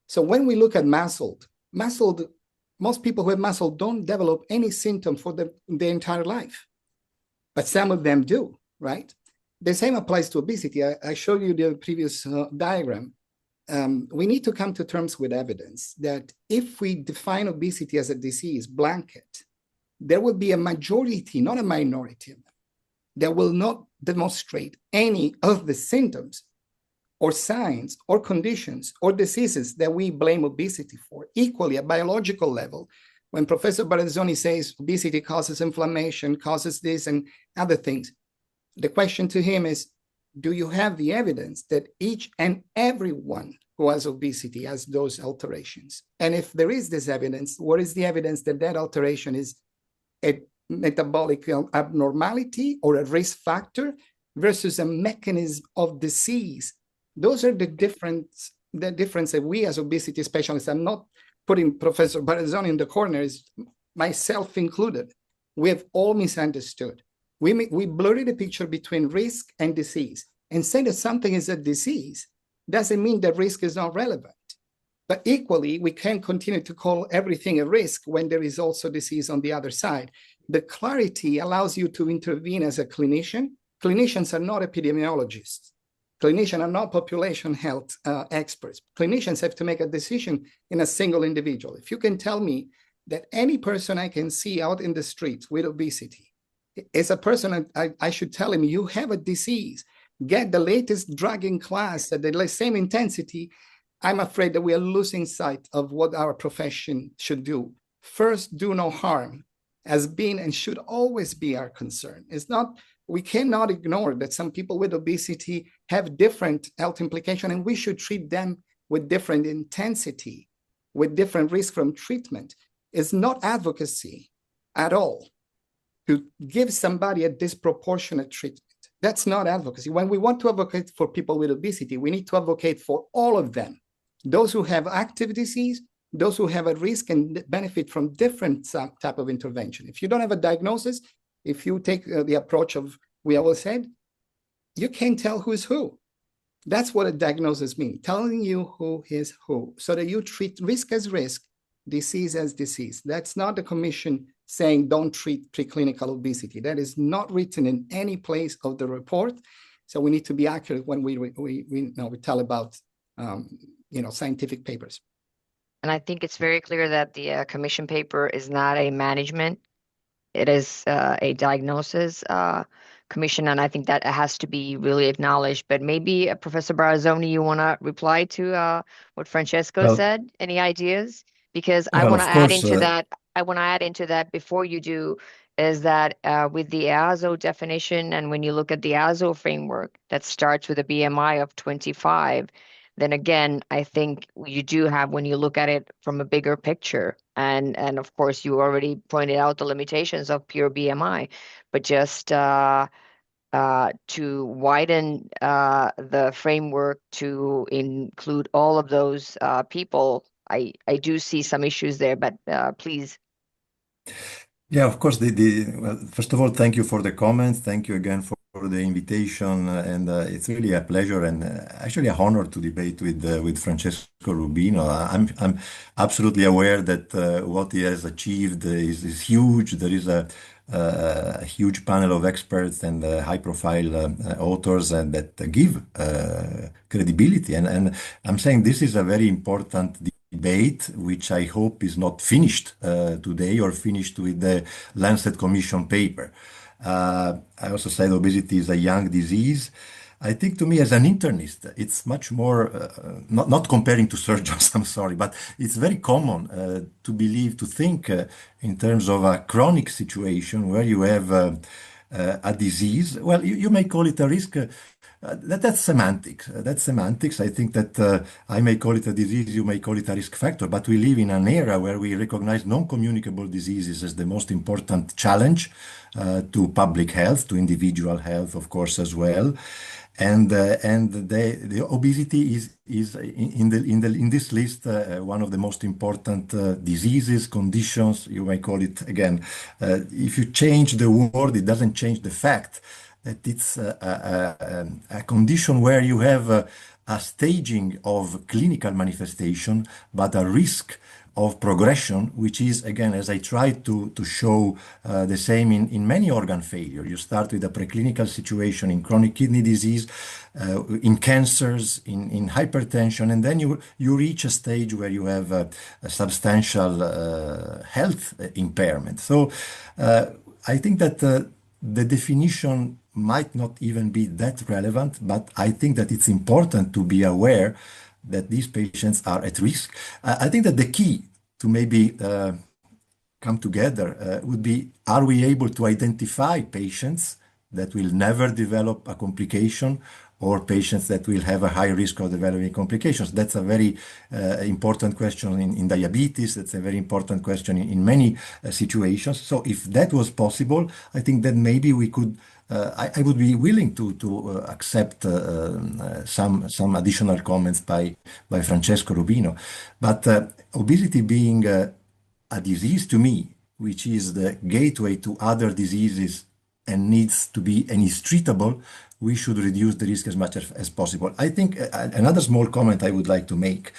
[SPEAKER 3] So when we look at muscle, most people who have muscle don't develop any symptom for their entire life. But some of them do, right? The same applies to obesity. I showed you the previous diagram. We need to come to terms with evidence that if we define obesity as a disease blanket, there will be a majority, not a minority of them, that will not demonstrate any of the symptoms or signs or conditions or diseases that we blame obesity for. Equally, at biological level, when Professor Barazzoni says obesity causes inflammation, causes this and other things, the question to him is, do you have the evidence that each and every one who has obesity, has those alterations. And if there is this evidence, what is the evidence that that alteration is a metabolic abnormality or a risk factor versus a mechanism of disease? Those are the difference that we as obesity specialists, I'm not putting Professor Barazzoni in the corner, is myself included, we have all misunderstood. We blurred the picture between risk and disease, and saying that something is a disease doesn't mean that risk is not relevant. But equally, we can't continue to call everything a risk when there is also disease on the other side. The clarity allows you to intervene as a clinician. Clinicians are not epidemiologists. Clinicians are not population health experts. Clinicians have to make a decision in a single individual. If you can tell me that any person I can see out in the streets with obesity is a person, I should tell him, you have a disease, get the latest drug in class at the same intensity, I'm afraid that we are losing sight of what our profession should do. First, do no harm has been and should always be our concern. It's not, we cannot ignore that some people with obesity have different health implications, and we should treat them with different intensity, with different risk from treatment. It's not advocacy at all to give somebody a disproportionate treatment. That's not advocacy. When we want to advocate for people with obesity, we need to advocate for all of them. Those who have active disease, those who have a risk and benefit from different type of intervention. If you don't have a diagnosis, if you take the approach of, we always said, you can't tell who is who. That's what a diagnosis means, telling you who is who, so that you treat risk as risk, disease as disease. That's not the commission saying don't treat preclinical obesity. That is not written in any place of the report. So we need to be accurate when we tell about scientific papers.
[SPEAKER 2] And I think it's very clear that the commission paper is not a management. It is a diagnosis commission, and I think that it has to be really acknowledged. But maybe, Professor Barazzoni, you want to reply to what Francesco said? Any ideas? Because I want to add into that. I want to add into that before you do, is that with the EASO definition, and when you look at the EASO framework that starts with a BMI of 25, then again, I think you do have, when you look at it from a bigger picture, and of course, you already pointed out the limitations of pure BMI, but just to widen the framework to include all of those people, I do see some issues there, but please.
[SPEAKER 4] Yeah, of course. Well, first of all, thank you for the comments. Thank you again for the invitation, and it's really a pleasure and actually a honor to debate with Francesco Rubino. I'm absolutely aware that what he has achieved is huge. There is a huge panel of experts and high-profile authors and that give credibility. And I'm saying this is a very important debate, which I hope is not finished today or finished with the Lancet Commission paper. I also said obesity is a young disease. I think to me as an internist, it's much more, not comparing to surgeons, I'm sorry, but it's very common to think in terms of a chronic situation where you have a disease. Well, you may call it a risk. That's semantics. That's semantics. I think that I may call it a disease, you may call it a risk factor, but we live in an era where we recognize non-communicable diseases as the most important challenge to public health, to individual health, of course, as well. And the obesity is in this list one of the most important diseases, conditions. You may call it again. If you change the word, it doesn't change the fact that it's a condition where you have a staging of clinical manifestation, but a risk of progression, which is, again, as I tried to show, the same in many organ failure. You start with a preclinical situation in chronic kidney disease, in cancers, in hypertension, and then you reach a stage where you have a substantial health impairment. So I think that the definition might not even be that relevant, but I think that it's important to be aware that these patients are at risk. I think that the key to maybe come together would be, are we able to identify patients that will never develop a complication or patients that will have a high risk of developing complications? That's a very important question in diabetes. That's a very important question in many situations. So if that was possible, I think that maybe we could I would be willing to accept some additional comments by Francesco Rubino. But obesity being a disease to me, which is the gateway to other diseases and needs to be and is treatable, we should reduce the risk as much as possible. I think another small comment I would like to make,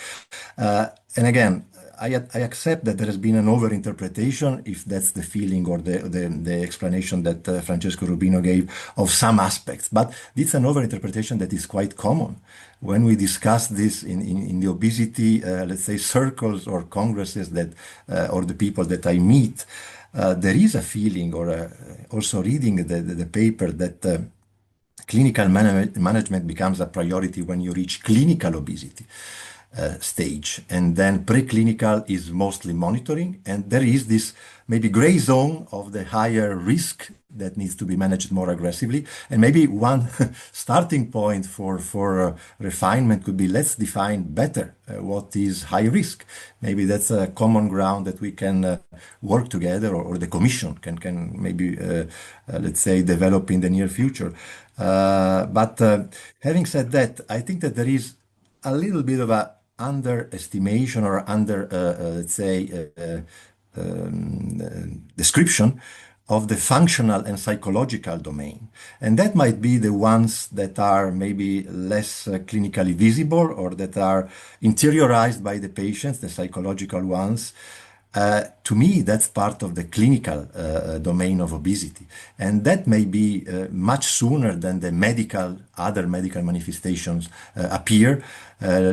[SPEAKER 4] and again, I accept that there has been an overinterpretation, if that's the feeling or the explanation that Francesco Rubino gave of some aspects. But it's an overinterpretation that is quite common. When we discuss this in the obesity, let's say, circles or congresses that, or the people that I meet, there is a feeling, or also reading the paper, that clinical management becomes a priority when you reach clinical obesity stage, and then preclinical is mostly monitoring, and there is this maybe gray zone of the higher risk that needs to be managed more aggressively. And maybe one starting point for refinement could be, let's define better what is high risk. Maybe that's a common ground that we can work together, or the commission can maybe let's say develop in the near future. But having said that, I think that there is a little bit of a underestimation or let's say, description of the functional and psychological domain. And that might be the ones that are maybe less clinically visible, or that are interiorized by the patients, the psychological ones. To me, that's part of the clinical domain of obesity. And that may be much sooner than the other medical manifestations appear.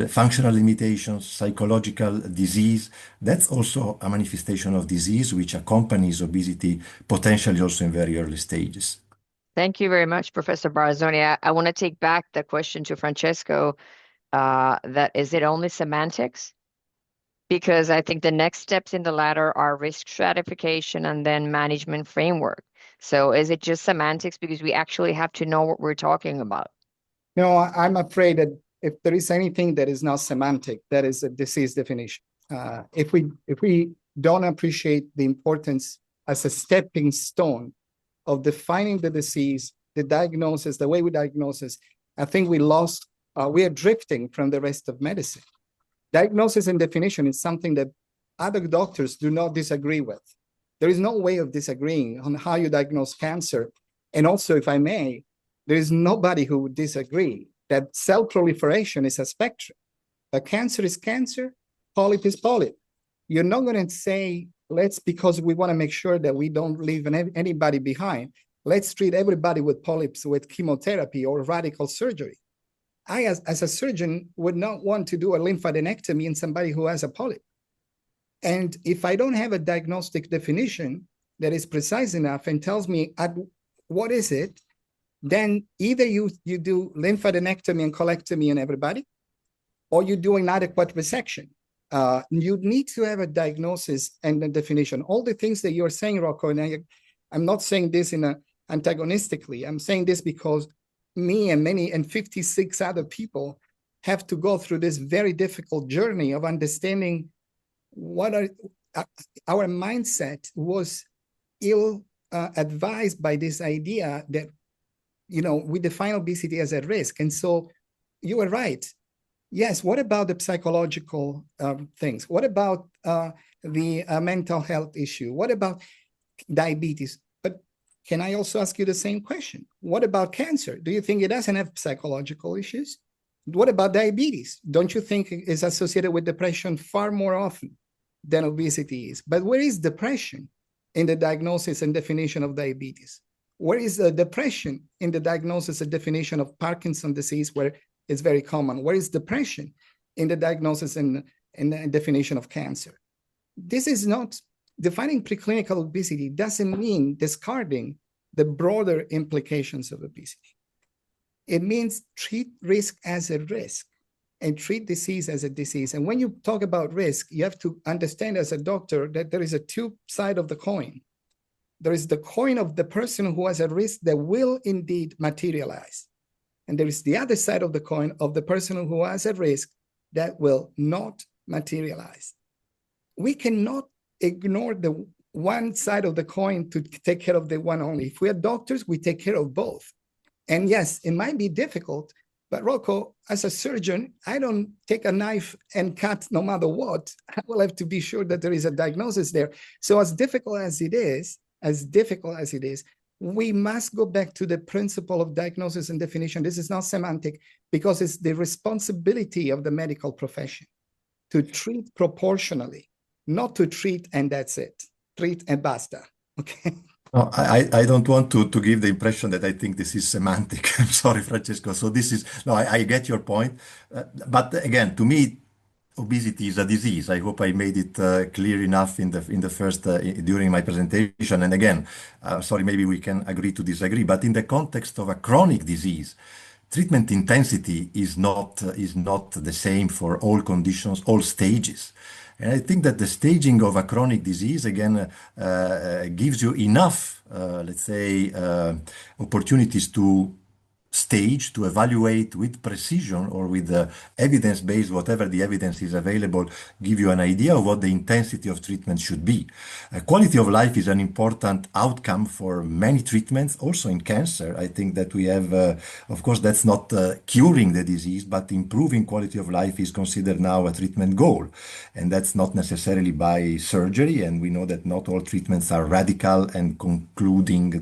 [SPEAKER 4] Functional limitations, psychological disease, that's also a manifestation of disease which accompanies obesity, potentially also in very early stages.
[SPEAKER 2] Thank you very much, Professor Barzoni. I want to take back the question to Francesco, that is it only semantics? Because I think the next steps in the ladder are risk stratification and then management framework. So is it just semantics? Because we actually have to know what we're talking about.
[SPEAKER 3] No, I'm afraid that if there is anything that is not semantic, that is a disease definition. If we don't appreciate the importance as a stepping stone of defining the disease, the diagnosis, the way we diagnose it, I think we are drifting from the rest of medicine. Diagnosis and definition is something that other doctors do not disagree with. There is no way of disagreeing on how you diagnose cancer. And also, if I may, there is nobody who would disagree that cell proliferation is a spectrum. A cancer is cancer, polyp is polyp. You're not going to say, because we want to make sure that we don't leave anybody behind, let's treat everybody with polyps with chemotherapy or radical surgery. I, as a surgeon, would not want to do a lymphadenectomy in somebody who has a polyp. And if I don't have a diagnostic definition that is precise enough and tells me what is it, then either you do lymphadenectomy and colectomy in everybody, or you do inadequate resection. You need to have a diagnosis and a definition. All the things that you're saying, Rocco, and I'm not saying this antagonistically. I'm saying this because me and 56 other people have to go through this very difficult journey of understanding what our mindset was ill advised by this idea that, we define obesity as a risk. And so you were right. Yes, what about the psychological things? What about the mental health issue? What about diabetes? Can I also ask you the same question? What about cancer? Do you think it doesn't have psychological issues? What about diabetes? Don't you think it's associated with depression far more often than obesity is? But where is depression in the diagnosis and definition of diabetes? Where is the depression in the diagnosis and definition of Parkinson's disease, where it's very common? Where is depression in the diagnosis and the definition of cancer? This is not defining preclinical obesity doesn't mean discarding the broader implications of obesity. It means treat risk as a risk and treat disease as a disease. And when you talk about risk, you have to understand as a doctor that there is a two side of the coin. There is the coin of the person who has a risk that will indeed materialize. And there is the other side of the coin of the person who has a risk that will not materialize. We cannot ignore the one side of the coin to take care of the one only. If we are doctors, we take care of both. And yes, it might be difficult, but Rocco, as a surgeon, I don't take a knife and cut no matter what. I will have to be sure that there is a diagnosis there. So as difficult as it is, we must go back to the principle of diagnosis and definition. This is not semantic, because it's the responsibility of the medical profession to treat proportionally, not to treat and that's it. Treat and basta. Okay.
[SPEAKER 4] No, I don't want to give the impression that I think this is semantic. I'm sorry, Francesco. So this is, no, I get your point. But again, to me, obesity is a disease. I hope I made it clear enough in the first during my presentation. And again, sorry, maybe we can agree to disagree. But in the context of a chronic disease, treatment intensity is not the same for all conditions, all stages. And I think that the staging of a chronic disease, again, gives you enough, let's say, opportunities to stage, to evaluate with precision or with evidence-based, whatever the evidence is available, give you an idea of what the intensity of treatment should be. Quality of life is an important outcome for many treatments, also in cancer. I think that we have, of course, that's not curing the disease, but improving quality of life is considered now a treatment goal. And that's not necessarily by surgery. And we know that not all treatments are radical and concluding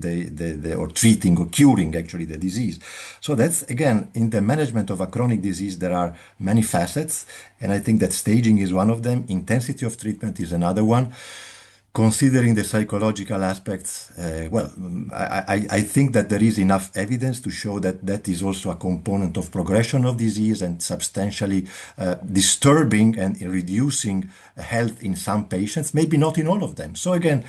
[SPEAKER 4] or treating or curing actually the disease. So that's, again, in the management of a chronic disease, there are many facets, and I think that staging is one of them. Intensity of treatment is another one. Considering the psychological aspects, I think that there is enough evidence to show that that is also a component of progression of disease and substantially disturbing and reducing health in some patients, maybe not in all of them. So again,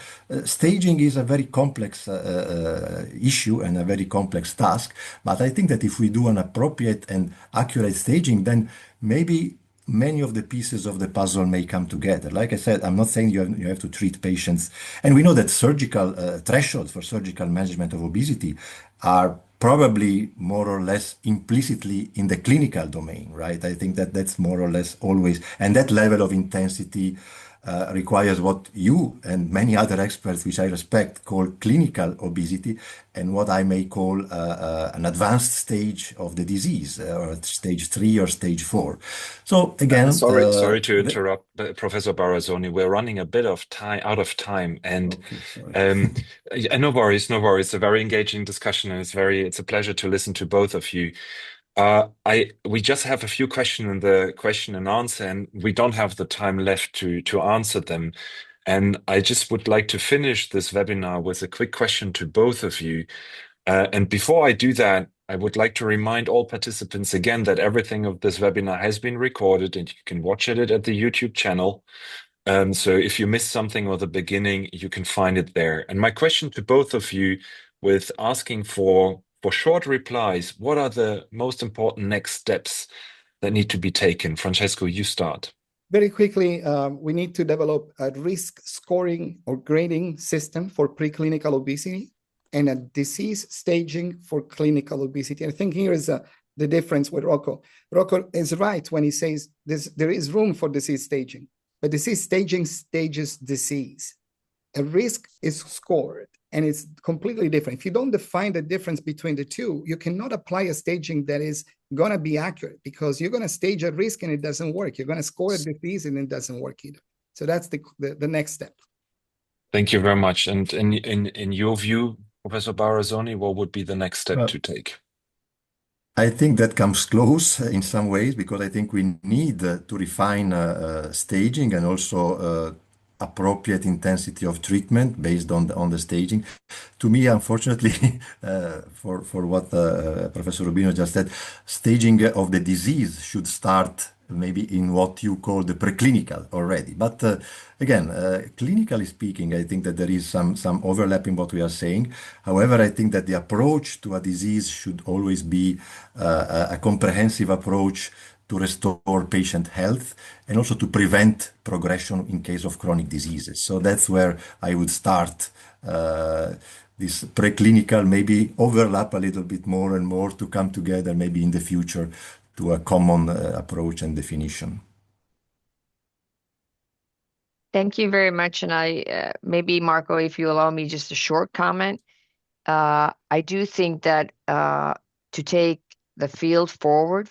[SPEAKER 4] staging is a very complex issue and a very complex task. But I think that if we do an appropriate and accurate staging, then maybe many of the pieces of the puzzle may come together. Like I said, I'm not saying you have to treat patients. And we know that surgical thresholds for surgical management of obesity are probably more or less implicitly in the clinical domain, right? I think that that's more or less always, and that level of intensity requires what you and many other experts, which I respect, call clinical obesity, and what I may call an advanced stage of the disease, or stage 3 or stage 4. So again,
[SPEAKER 1] sorry to interrupt, Professor Barazzoni. We're running a bit of time out of time, and no worries, no worries. It's a very engaging discussion, and it's a pleasure to listen to both of you. We just have a few questions in the question and answer, and we don't have the time left to answer them. And I just would like to finish this webinar with a quick question to both of you. And before I do that, I would like to remind all participants again that everything of this webinar has been recorded and you can watch it at the YouTube channel. So if you missed something or the beginning, you can find it there. And my question to both of you, with asking for short replies, what are the most important next steps that need to be taken? Francesco, you start.
[SPEAKER 3] Very quickly, we need to develop a risk scoring or grading system for preclinical obesity and a disease staging for clinical obesity. I think here is the difference with Rocco. Rocco is right when he says there is room for disease staging, but disease staging stages disease. A risk is scored, and it's completely different. If you don't define the difference between the two, you cannot apply a staging that is going to be accurate, because you're going to stage a risk and it doesn't work. You're going to score a disease and it doesn't work either. So that's the next step.
[SPEAKER 1] Thank you very much. And in your view, Professor Barazzoni, what would be the next step to take?
[SPEAKER 4] I think that comes close in some ways, because I think we need to refine staging and also appropriate intensity of treatment based on the staging. To me, unfortunately, for what Professor Rubino just said, staging of the disease should start maybe in what you call the preclinical already. But again, clinically speaking, I think that there is some overlap in what we are saying. However, I think that the approach to a disease should always be a comprehensive approach to restore patient health and also to prevent progression in case of chronic diseases. So that's where I would start this preclinical maybe overlap a little bit more and more to come together maybe in the future to a common approach and definition.
[SPEAKER 2] Thank you very much. And I maybe Marco, if you allow me just a short comment. I do think that to take the field forward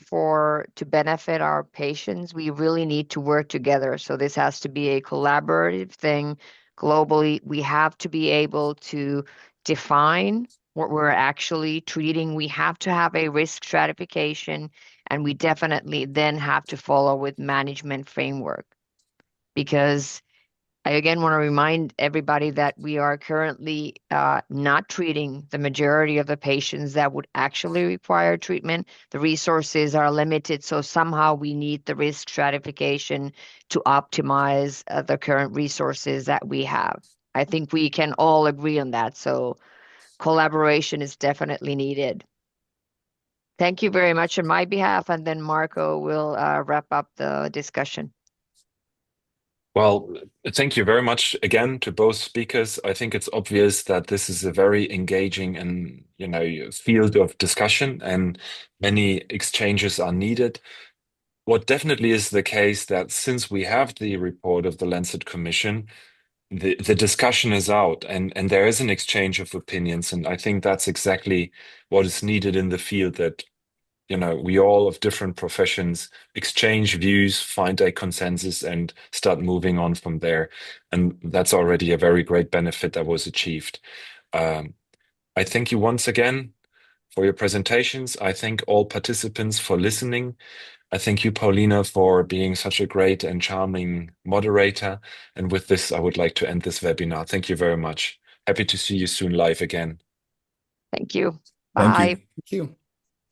[SPEAKER 2] to benefit our patients, we really need to work together. So this has to be a collaborative thing globally. We have to be able to define what we're actually treating. We have to have a risk stratification, and we definitely then have to follow with management framework because I again want to remind everybody that we are currently not treating the majority of the patients that would actually require treatment. The resources are limited, so somehow we need the risk stratification to optimize the current resources that we have. I think we can all agree on that, so collaboration is definitely needed. Thank you very much on my behalf, and then Marco will wrap up the discussion.
[SPEAKER 1] Well, thank you very much again to both speakers. I think it's obvious that this is a very engaging and, field of discussion, and many exchanges are needed. What definitely is the case that since we have the report of the Lancet Commission, the discussion is out and there is an exchange of opinions. And I think that's exactly what is needed in the field, that we all of different professions exchange views, find a consensus, and start moving on from there. And that's already a very great benefit that was achieved. I thank you once again for your presentations. I thank all participants for listening. I thank you, Paulina, for being such a great and charming moderator. And with this, I would like to end this webinar. Thank you very much. Happy to see you soon live again.
[SPEAKER 2] Thank you.
[SPEAKER 4] Thank you.
[SPEAKER 2] Bye.
[SPEAKER 3] Thank you.